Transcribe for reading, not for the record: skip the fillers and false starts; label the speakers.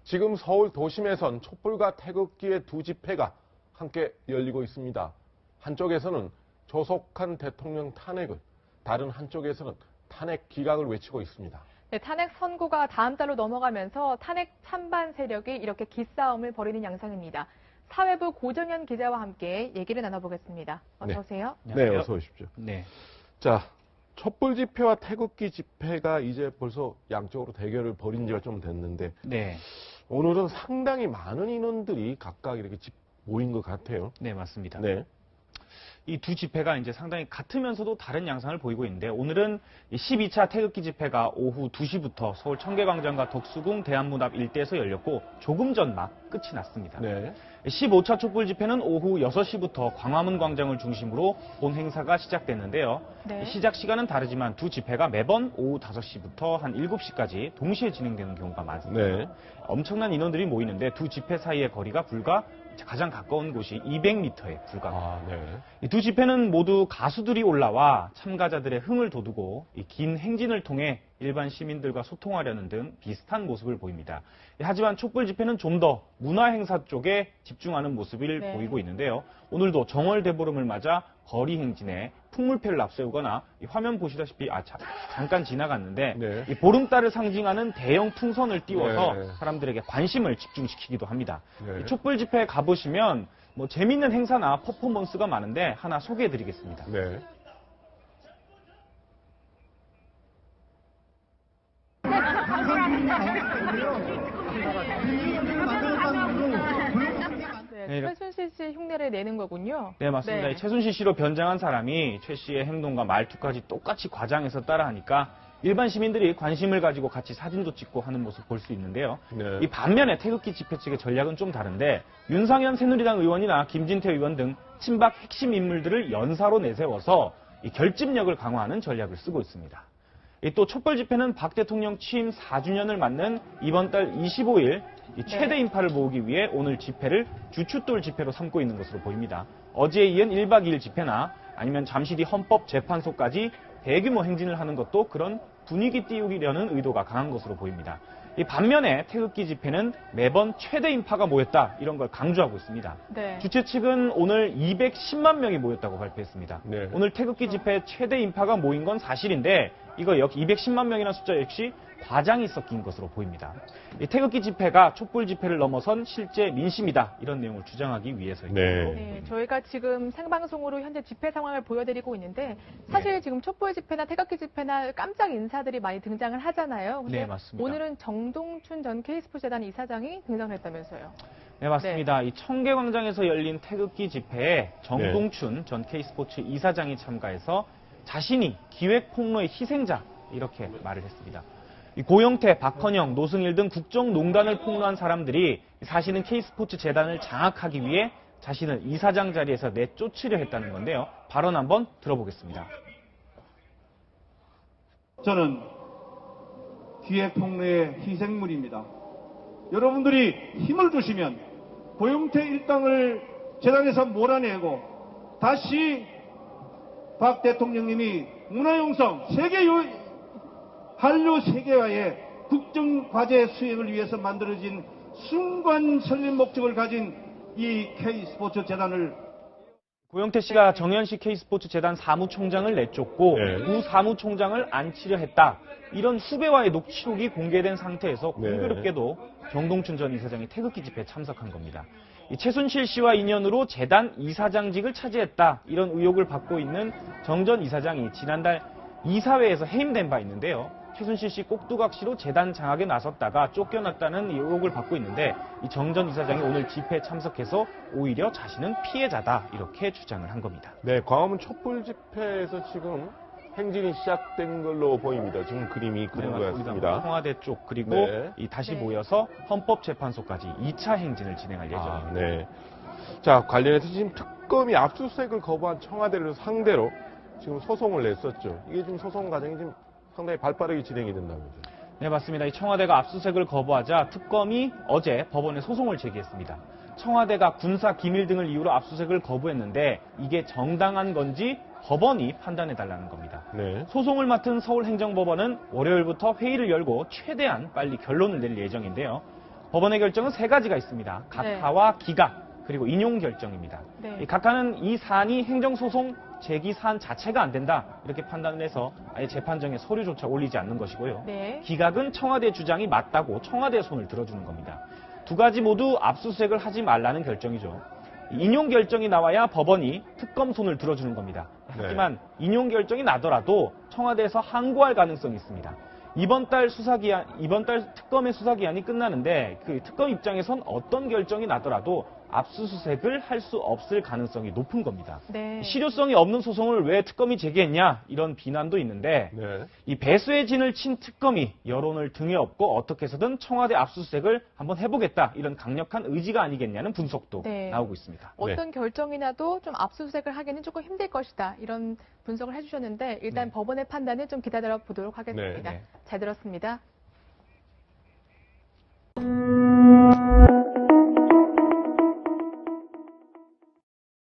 Speaker 1: 지금 서울 도심에선 촛불과 태극기의 두 집회가 함께 열리고 있습니다. 한쪽에서는 조속한 대통령 탄핵을, 다른 한쪽에서는 탄핵 기각을 외치고 있습니다.
Speaker 2: 네, 탄핵 선고가 다음 달로 넘어가면서 탄핵 찬반 세력이 이렇게 기싸움을 벌이는 양상입니다. 사회부 고정현 기자와 함께 얘기를 나눠보겠습니다. 어서 오세요.
Speaker 1: 네, 어서 오십시오.
Speaker 3: 네.
Speaker 1: 자, 촛불 집회와 태극기 집회가 이제 벌써 양쪽으로 대결을 벌인 지가 좀 됐는데,
Speaker 3: 네.
Speaker 1: 오늘은 상당히 많은 인원들이 각각 이렇게 모인 것 같아요.
Speaker 3: 네, 맞습니다.
Speaker 1: 네.
Speaker 3: 이 두 집회가 이제 상당히 같으면서도 다른 양상을 보이고 있는데, 오늘은 12차 태극기 집회가 오후 2시부터 서울 청계광장과 덕수궁 대한문 앞 일대에서 열렸고, 조금 전 막 끝이 났습니다.
Speaker 1: 네.
Speaker 3: 15차 촛불 집회는 오후 6시부터 광화문 광장을 중심으로 본 행사가 시작됐는데요.
Speaker 2: 네.
Speaker 3: 시작 시간은 다르지만 두 집회가 매번 오후 5시부터 한 7시까지 동시에 진행되는 경우가 많습니다.
Speaker 1: 네.
Speaker 3: 엄청난 인원들이 모이는데 두 집회 사이의 거리가 불과 가장 가까운 곳이 200m에 불과합니다.
Speaker 1: 네.
Speaker 3: 이 두 집회는 모두 가수들이 올라와 참가자들의 흥을 돋우고 이 긴 행진을 통해 일반 시민들과 소통하려는 등 비슷한 모습을 보입니다. 하지만 촛불 집회는 좀 더 문화 행사 쪽에 집중하는 모습을
Speaker 2: 네.
Speaker 3: 보이고 있는데요. 오늘도 정월 대보름을 맞아 거리 행진에 풍물패를 앞세우거나 이 화면 보시다시피 잠깐 지나갔는데
Speaker 1: 네.
Speaker 3: 이 보름달을 상징하는 대형 풍선을 띄워서
Speaker 1: 네.
Speaker 3: 사람들에게 관심을 집중시키기도 합니다.
Speaker 1: 네.
Speaker 3: 이 촛불 집회에 가보시면 뭐 재밌는 행사나 퍼포먼스가 많은데 하나 소개해드리겠습니다.
Speaker 1: 네.
Speaker 2: 네, 최순실 씨 흉내를 내는 거군요.
Speaker 3: 네, 맞습니다.
Speaker 2: 네.
Speaker 3: 이 최순실 씨로 변장한 사람이 최 씨의 행동과 말투까지 똑같이 과장해서 따라하니까 일반 시민들이 관심을 가지고 같이 사진도 찍고 하는 모습 볼 수 있는데요.
Speaker 1: 네.
Speaker 3: 이 반면에 태극기 집회 측의 전략은 좀 다른데, 윤상현 새누리당 의원이나 김진태 의원 등 친박 핵심 인물들을 연사로 내세워서 이 결집력을 강화하는 전략을 쓰고 있습니다. 또 촛불 집회는 박 대통령 취임 4주년을 맞는 이번 달 25일 이 최대 인파를 모으기 위해 오늘 집회를 주춧돌 집회로 삼고 있는 것으로 보입니다. 어제에 이은 1박 2일 집회나 아니면 잠시 뒤 헌법재판소까지 대규모 행진을 하는 것도 그런 분위기 띄우려는 의도가 강한 것으로 보입니다. 이 반면에 태극기 집회는 매번 최대 인파가 모였다, 이런 걸 강조하고 있습니다.
Speaker 2: 네.
Speaker 3: 주최 측은 오늘 210만 명이 모였다고 발표했습니다.
Speaker 1: 네.
Speaker 3: 오늘 태극기 집회 최대 인파가 모인 건 사실인데, 이거 역시 210만 명이라는 숫자 역시 과장이 섞인 것으로 보입니다. 이 태극기 집회가 촛불 집회를 넘어선 실제 민심이다, 이런 내용을 주장하기 위해서입니다.
Speaker 1: 네.
Speaker 2: 네, 저희가 지금 생방송으로 현재 집회 상황을 보여드리고 있는데, 사실 지금 촛불 집회나 태극기 집회나 깜짝 인사들이 많이 등장을 하잖아요. 근데
Speaker 3: 네, 맞습니다.
Speaker 2: 오늘은 정동춘 전 K스포츠 재단 이사장이 등장했다면서요.
Speaker 3: 네, 맞습니다. 이 청계광장에서 열린 태극기 집회에 정동춘 전 K스포츠 이사장이 참가해서 자신이 기획폭로의 희생자, 이렇게 말을 했습니다. 이 고영태, 박헌영, 노승일 등 국정농단을 폭로한 사람들이 사실은 K스포츠 재단을 장악하기 위해 자신을 이사장 자리에서 내쫓으려 했다는 건데요. 발언 한번 들어보겠습니다.
Speaker 4: 저는 기획폭로의 희생물입니다. 여러분들이 힘을 주시면 고영태 일당을 재단에서 몰아내고 다시 박 대통령님이 문화융성 한류 세계화의 국정과제 수행을 위해서 만들어진 순간 설립 목적을 가진 이 K스포츠 재단을
Speaker 3: 고영태 씨가 정현식 K스포츠 재단 사무총장을 내쫓고
Speaker 1: 네.
Speaker 3: 구 사무총장을 안치려 했다, 이런 후배와의 녹취록이 공개된 상태에서 공교롭게도 정동춘 전 이사장이 태극기 집회에 참석한 겁니다. 이 최순실 씨와 인연으로 재단 이사장직을 차지했다, 이런 의혹을 받고 있는 정 전 이사장이 지난달 이사회에서 해임된 바 있는데요. 최순실 씨 꼭두각시로 재단 장악에 나섰다가 쫓겨났다는 의혹을 받고 있는데, 이 정 전 이사장이 오늘 집회에 참석해서 오히려 자신은 피해자다, 이렇게 주장을 한 겁니다.
Speaker 1: 네, 광화문 촛불 집회에서 지금 행진이 시작된 걸로 보입니다. 지금 그림이 그린 것 같습니다.
Speaker 3: 청와대 쪽, 그리고 다시
Speaker 2: 네.
Speaker 3: 모여서 헌법재판소까지 2차 행진을 진행할 예정입니다.
Speaker 1: 네. 자, 관련해서 지금 특검이 압수수색을 거부한 청와대를 상대로 지금 소송을 냈었죠. 이게 지금 소송 과정이 지금 상당히 발빠르게 진행이 된다면서요.
Speaker 3: 네, 맞습니다. 이 청와대가 압수수색을 거부하자 특검이 어제 법원에 소송을 제기했습니다. 청와대가 군사 기밀 등을 이유로 압수수색을 거부했는데 이게 정당한 건지 법원이 판단해달라는 겁니다.
Speaker 1: 네.
Speaker 3: 소송을 맡은 서울행정법원은 월요일부터 회의를 열고 최대한 빨리 결론을 낼 예정인데요. 법원의 결정은 세 가지가 있습니다. 각하와 기각, 그리고 인용 결정입니다.
Speaker 2: 네.
Speaker 3: 이 각하는 이 사안이 행정소송 제기 사안 자체가 안 된다 이렇게 판단을 해서 아예 재판정에 서류조차 올리지 않는 것이고요.
Speaker 2: 네.
Speaker 3: 기각은 청와대 주장이 맞다고 청와대 손을 들어주는 겁니다. 두 가지 모두 압수수색을 하지 말라는 결정이죠. 인용 결정이 나와야 법원이 특검 손을 들어주는 겁니다. 하지만 인용 결정이 나더라도 청와대에서 항고할 가능성이 있습니다. 이번 달 특검의 수사기한이 끝나는데 그 특검 입장에선 어떤 결정이 나더라도 압수수색을 할 수 없을 가능성이 높은 겁니다.
Speaker 2: 네.
Speaker 3: 실효성이 없는 소송을 왜 특검이 제기했냐 이런 비난도 있는데
Speaker 1: 네.
Speaker 3: 이 배수의 진을 친 특검이 여론을 등에 업고 어떻게 해서든 청와대 압수수색을 한번 해보겠다 이런 강력한 의지가 아니겠냐는 분석도
Speaker 2: 네.
Speaker 3: 나오고 있습니다.
Speaker 2: 어떤 결정이 나도 좀 압수수색을 하기는 조금 힘들 것이다. 이런 분석을 해주셨는데 일단 법원의 판단을 좀 기다려 보도록 하겠습니다.
Speaker 3: 네.
Speaker 2: 잘 들었습니다.